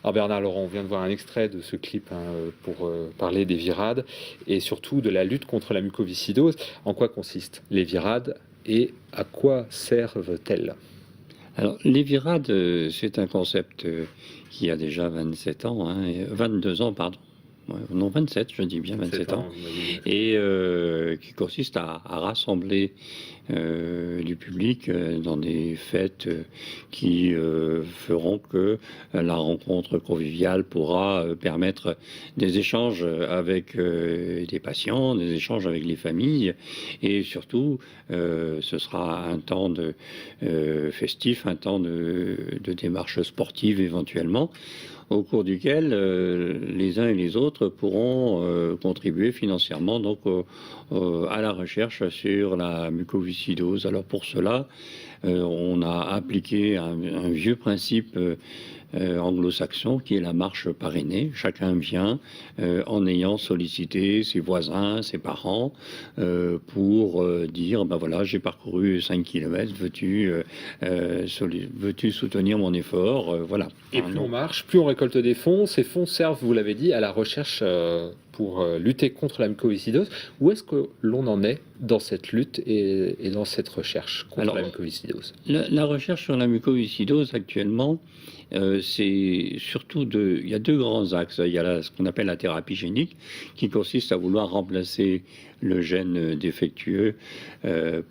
Alors Bernard Laurent, on vient de voir un extrait de ce clip pour parler des virades et surtout de la lutte contre la mucoviscidose. En quoi consistent les virades et à quoi servent-elles? Alors, les virades, c'est un concept qui a déjà 27 ans, 22 ans, pardon. Ouais, non, 27, je dis bien 27 ans. Vous m'avez dit. Et qui consiste à rassembler du public dans des fêtes qui feront que la rencontre conviviale pourra permettre des échanges avec des patients, des échanges avec les familles, et surtout ce sera un temps de festif, un temps de démarche sportive éventuellement, au cours duquel les uns et les autres pourront contribuer financièrement donc à la recherche sur la mucoviscidose. Alors pour cela, on a appliqué un vieux principe anglo-saxon qui est la marche parrainée. Chacun vient en ayant sollicité ses voisins, ses parents pour dire ben voilà, j'ai parcouru 5 km, veux-tu soutenir mon effort, voilà. Et plus on marche, plus on récolte des fonds. Ces fonds servent, vous l'avez dit, à la recherche pour lutter contre la mucoviscidose. Où est-ce que l'on en est dans cette lutte et dans cette recherche contre la mucoviscidose? La recherche sur la mucoviscidose actuellement, c'est surtout il y a deux grands axes. Il y a ce qu'on appelle la thérapie génique, qui consiste à vouloir remplacer le gène défectueux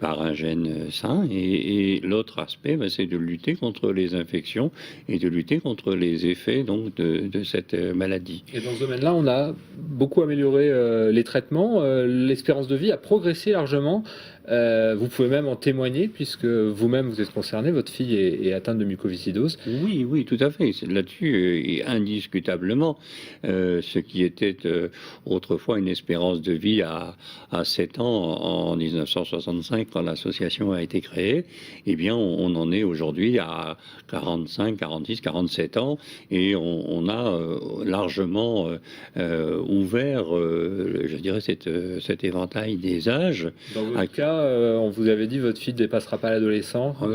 par un gène sain. Et l'autre aspect, ben, c'est de lutter contre les infections et de lutter contre les effets donc, de cette maladie. Et dans ce domaine-là, on a beaucoup amélioré les traitements. L'espérance de vie a progressé largement. Vous pouvez même en témoigner puisque vous-même vous êtes concerné, votre fille est atteinte de mucoviscidose. Oui, oui, tout à fait. Là-dessus, et indiscutablement, ce qui était autrefois une espérance de vie à 7 ans en 1965 quand l'association a été créée, eh bien on en est aujourd'hui à 45, 46, 47 ans et on a largement ouvert, je dirais, cet éventail des âges. Dans votre cas, on vous avait dit votre fille ne dépassera pas l'adolescent. On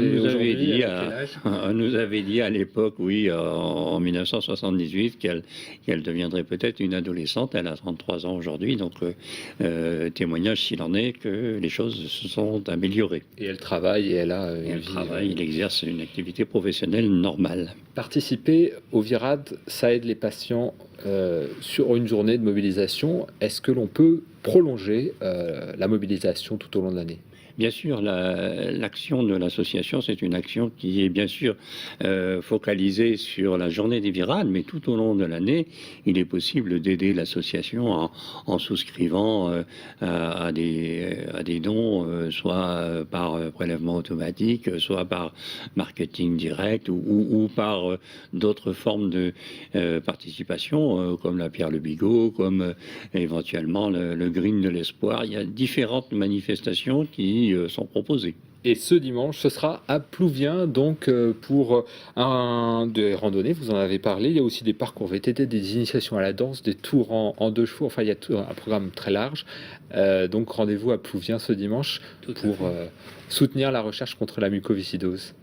nous avait dit à l'époque, oui, en 1978, qu'elle deviendrait peut-être une adolescente. Elle a 33 ans aujourd'hui, donc témoignage s'il en est que les choses se sont améliorées. Et elle travaille et elle a une vie. Elle exerce une activité professionnelle normale. Participer aux virades, ça aide les patients sur une journée de mobilisation. Est-ce que l'on peut prolonger la mobilisation tout au long de l'année? Bien sûr, l'action de l'association, c'est une action qui est bien sûr focalisée sur la journée des virades, mais tout au long de l'année, il est possible d'aider l'association en souscrivant à des dons, soit par prélèvement automatique, soit par marketing direct ou par d'autres formes de participation, comme la Pierre Le Bigot, comme éventuellement le Green de l'Espoir. Il y a différentes manifestations qui sont proposés. Et ce dimanche, ce sera à Plouvien, donc pour des randonnées, vous en avez parlé. Il y a aussi des parcours VTT, des initiations à la danse, des tours en 2 chevaux. Enfin, il y a un programme très large. Donc rendez-vous à Plouvien ce dimanche pour soutenir la recherche contre la mucoviscidose.